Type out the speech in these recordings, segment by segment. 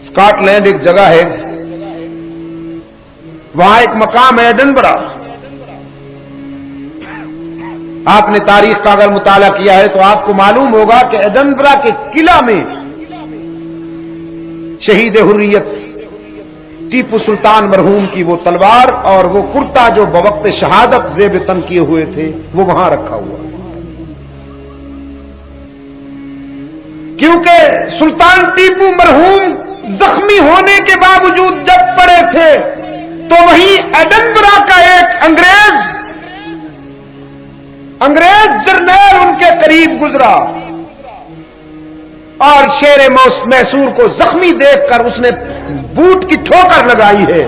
Scott land ایک جگہ ہے، وہاں ایک مقام ہے ایڈنبرا. آپ نے تاریخ کا اگر مطالعہ کیا ہے تو آپ کو معلوم ہوگا کہ ایڈنبرا کے قلعہ میں شہید حریت ٹیپو سلطان مرحوم کی وہ تلوار اور وہ کرتا جو بوقت شہادت زیب تن کیے ہوئے تھے وہ وہاں رکھا ہوا. کیونکہ سلطان ٹیپو مرحوم زخمی ہونے کے باوجود جب پڑے تھے تو وہیں ایڈنبرا کا ایک انگریز جرنیل ان کے قریب گزرا اور شیر میسور کو زخمی دیکھ کر اس نے بوٹ کی ٹھوکر لگائی ہے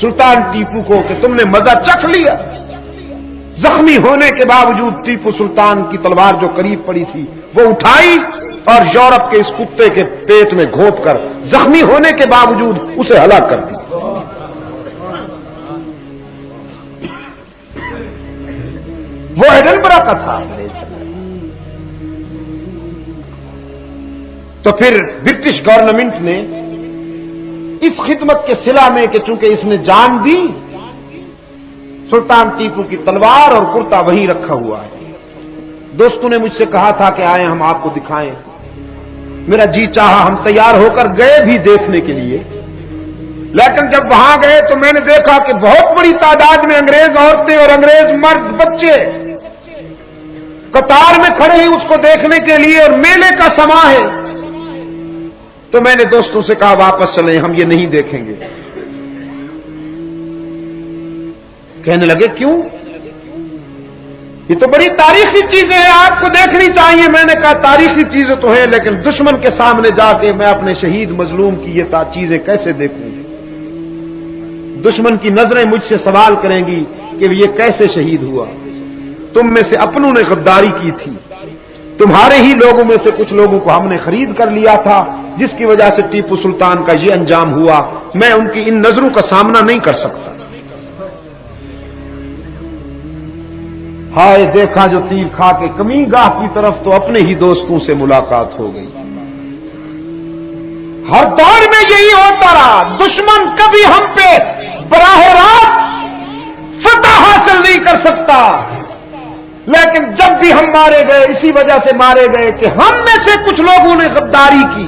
سلطان ٹیپو کو کہ تم نے مزہ چکھ لیا. زخمی ہونے کے باوجود ٹیپو سلطان کی تلوار جو قریب پڑی تھی وہ اٹھائی اور یورپ کے اس کتے کے پیٹ میں گھونپ کر زخمی ہونے کے باوجود اسے ہلاک کر دی. وہ ایڈنبرا کا تھا. تو پھر برٹش گورنمنٹ نے اس خدمت کے صلہ میں کہ چونکہ اس نے جان دی سلطان ٹیپو کی تلوار اور کرتا وہیں رکھا ہوا ہے. دوستوں نے مجھ سے کہا تھا کہ آئیں ہم آپ کو دکھائیں. میرا جی چاہا، ہم تیار ہو کر گئے بھی دیکھنے کے لیے. لیکن جب وہاں گئے تو میں نے دیکھا کہ بہت بڑی تعداد میں انگریز عورتیں اور انگریز مرد بچے قطار میں کھڑے ہیں اس کو دیکھنے کے لیے، اور میلے کا سماں ہے. تو میں نے دوستوں سے کہا واپس چلیں، ہم یہ نہیں دیکھیں گے. کہنے لگے کیوں؟ یہ تو بڑی تاریخی چیزیں ہیں، آپ کو دیکھنی چاہیے. میں نے کہا تاریخی چیزیں تو ہیں لیکن دشمن کے سامنے جا کے میں اپنے شہید مظلوم کی یہ چیزیں کیسے دیکھوں؟ دشمن کی نظریں مجھ سے سوال کریں گی کہ یہ کیسے شہید ہوا؟ تم میں سے اپنوں نے غداری کی تھی، تمہارے ہی لوگوں میں سے کچھ لوگوں کو ہم نے خرید کر لیا تھا جس کی وجہ سے ٹیپو سلطان کا یہ انجام ہوا. میں ان کی ان نظروں کا سامنا نہیں کر سکتا. ہائے دیکھا جو تیر کھا کے کمی گاہ کی طرف تو اپنے ہی دوستوں سے ملاقات ہو گئی. ہر دور میں یہی ہوتا رہا. دشمن کبھی ہم پہ براہ راست فتح حاصل نہیں کر سکتا، لیکن جب بھی ہم مارے گئے اسی وجہ سے مارے گئے کہ ہم میں سے کچھ لوگوں نے غداری کی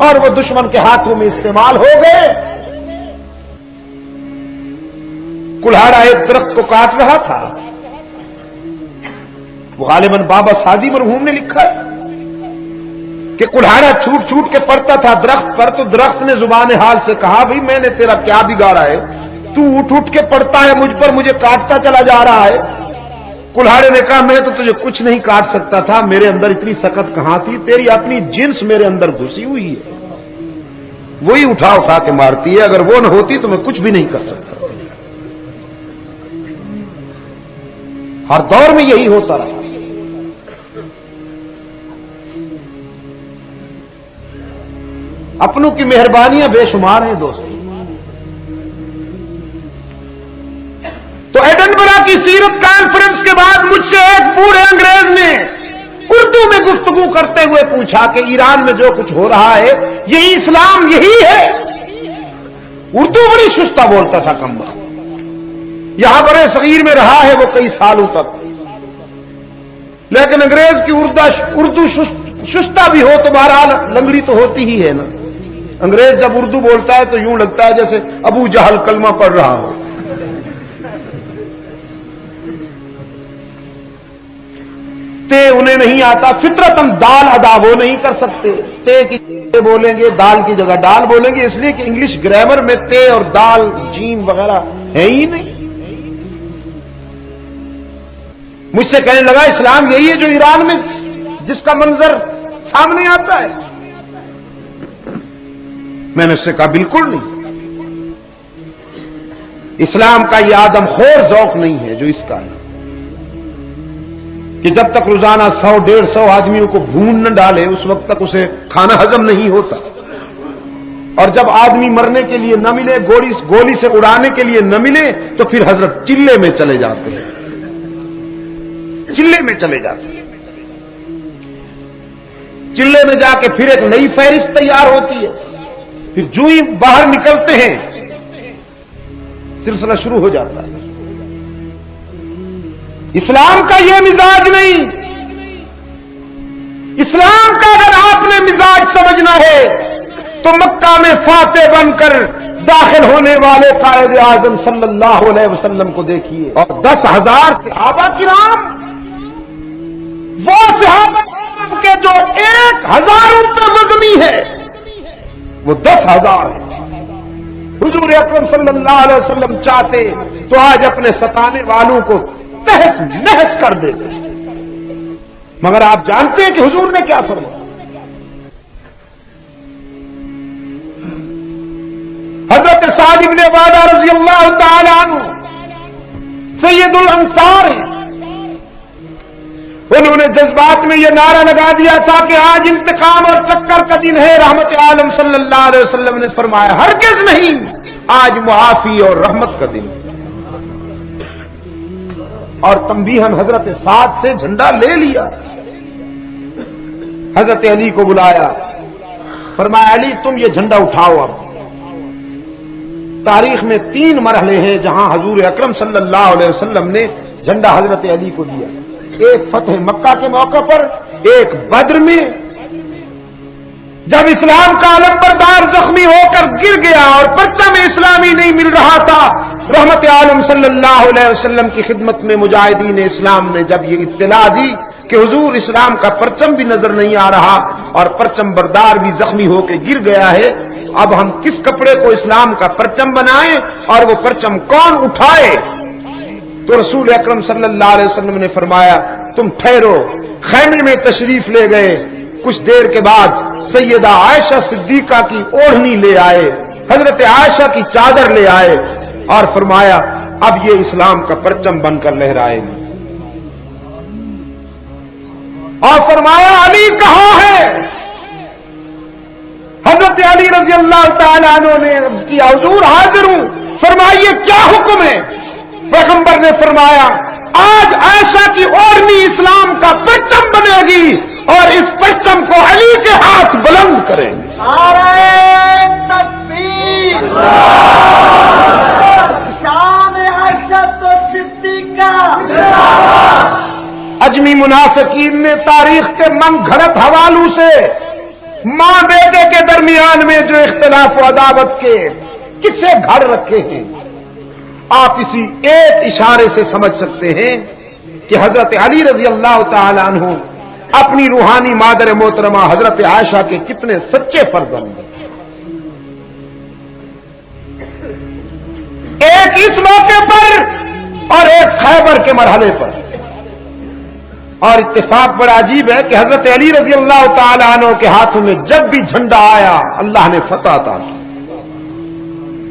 اور وہ دشمن کے ہاتھوں میں استعمال ہو گئے. کلہاڑا ایک درخت کو کاٹ رہا تھا. وہ غالباً بابا سعدی مرحوم نے لکھا ہے کہ کلہاڑا چھوٹ چھوٹ کے پڑتا تھا درخت پر، تو درخت نے زبان حال سے کہا بھئی میں نے تیرا کیا بگاڑا ہے، تو اٹھ اٹھ کے پڑتا ہے مجھ پر، مجھے کاٹتا چلا جا رہا ہے. کلہاڑے نے کہا میں تو تجھے کچھ نہیں کاٹ سکتا تھا، میرے اندر اتنی سکت کہاں تھی، تیری اپنی جنس میرے اندر گھسی ہوئی ہے، وہی اٹھا اٹھا کے مارتی ہے، اگر وہ نہ ہوتی تو میں کچھ بھی نہیں کر سکتا. ہر دور میں یہی ہوتا رہا. اپنوں کی مہربانیاں بے شمار ہیں دوستوں. تو ایڈنبرا کی سیرت کانفرنس کے بعد مجھ سے ایک بوڑھے انگریز نے اردو میں گفتگو کرتے ہوئے پوچھا کہ ایران میں جو کچھ ہو رہا ہے یہی اسلام یہی ہے؟ اردو بڑی سستا بولتا تھا کمبا. یہاں برے صغیر میں رہا ہے وہ کئی سالوں تک، لیکن انگریز کی اردو سستا بھی ہو تو بہرحال لنگڑی تو ہوتی ہی ہے نا. انگریز جب اردو بولتا ہے تو یوں لگتا ہے جیسے ابو جہل کلمہ پڑھ رہا ہو. تے انہیں نہیں آتا، فطرتاً دال ادا وہ نہیں کر سکتے. تے کی جگہ بولیں گے، دال کی جگہ ڈال بولیں گے، اس لیے کہ انگلش گرامر میں تے اور دال جیم وغیرہ ہے ہی نہیں. مجھ سے کہنے لگا اسلام یہی ہے جو ایران میں جس کا منظر سامنے آتا ہے؟ میں نے اس سے کہا بالکل نہیں. اسلام کا یہ آدم خور ذوق نہیں ہے جو اس کا ہے کہ جب تک روزانہ 100-150 آدمیوں کو بھون نہ ڈالے اس وقت تک اسے کھانا ہضم نہیں ہوتا. اور جب آدمی مرنے کے لیے نہ ملے، گولی سے اڑانے کے لیے نہ ملے، تو پھر حضرت چلے میں چلے جاتے ہیں. چلے میں چلے جاتے ہیں. چلے میں جا کے پھر ایک نئی فہرست تیار ہوتی ہے. پھر جو ہی باہر نکلتے ہیں سلسلہ شروع ہو جاتا ہے. اسلام کا یہ مزاج نہیں. اسلام کا اگر آپ نے مزاج سمجھنا ہے تو مکہ میں فاتح بن کر داخل ہونے والے قائد اعظم صلی اللہ علیہ وسلم کو دیکھیے, اور 10,000 صحابہ کرام, وہ صحابہ کرام کے جو 1,000 روپے مزنی ہے وہ 10,000 ہے. حضور اکرم صلی اللہ علیہ وسلم چاہتے تو آج اپنے ستانے والوں کو تہس نہس کر دیتے, مگر آپ جانتے ہیں کہ حضور نے کیا فرمایا. حضرت سعد بن عبادہ رضی اللہ تعالی عنہ سید الانصار ہیں, انہوں نے جذبات میں یہ نعرہ لگا دیا تھا کہ آج انتقام اور چکر کا دن ہے. رحمت عالم صلی اللہ علیہ وسلم نے فرمایا ہرگز نہیں, آج معافی اور رحمت کا دن. اور تنبیہاً حضرت سعد سے جھنڈا لے لیا, حضرت علی کو بلایا, فرمایا علی تم یہ جھنڈا اٹھاؤ. اب تاریخ میں 3 مرحلے ہیں جہاں حضور اکرم صلی اللہ علیہ وسلم نے جھنڈا حضرت علی کو دیا. ایک فتح مکہ کے موقع پر, ایک بدر میں جب اسلام کا علمبردار زخمی ہو کر گر گیا اور پرچم اسلامی نہیں مل رہا تھا, رحمت عالم صلی اللہ علیہ وسلم کی خدمت میں مجاہدین اسلام نے جب یہ اطلاع دی کہ حضور اسلام کا پرچم بھی نظر نہیں آ رہا اور پرچم بردار بھی زخمی ہو کے گر گیا ہے, اب ہم کس کپڑے کو اسلام کا پرچم بنائیں اور وہ پرچم کون اٹھائے؟ تو رسول اکرم صلی اللہ علیہ وسلم نے فرمایا تم ٹھہرو. خیمے میں تشریف لے گئے. کچھ دیر کے بعد سیدہ عائشہ صدیقہ کی اوڑھنی لے آئے, حضرت عائشہ کی چادر لے آئے اور فرمایا اب یہ اسلام کا پرچم بن کر لہرائے گی. اور فرمایا علی کہاں ہے؟ حضرت علی رضی اللہ تعالیٰ عنہ نے عرض کیا حضور حاضر ہوں. فرمائیے کیا حکم ہے؟ پیغمبر نے فرمایا آج عائشہ کی اوڑھنی اسلام کا پرچم بنے گی اور اس پرچم کو علی کے ہاتھ بلند کریں گے. نعرہ تکبیر, شان عائشہ تو صدیقہ. اجمی منافقین نے تاریخ کے من گھڑت حوالوں سے ماں بیٹے کے درمیان میں جو اختلاف و عداوت کے کسے گھڑ رکھے ہیں, آپ اسی ایک اشارے سے سمجھ سکتے ہیں کہ حضرت علی رضی اللہ تعالی عنہ اپنی روحانی مادر محترمہ حضرت عائشہ کے کتنے سچے فرزند ہیں. ایک اس موقع پر اور ایک خیبر کے مرحلے پر. اور اتفاق بڑا عجیب ہے کہ حضرت علی رضی اللہ تعالی عنہ کے ہاتھوں میں جب بھی جھنڈا آیا اللہ نے فتح عطا کی.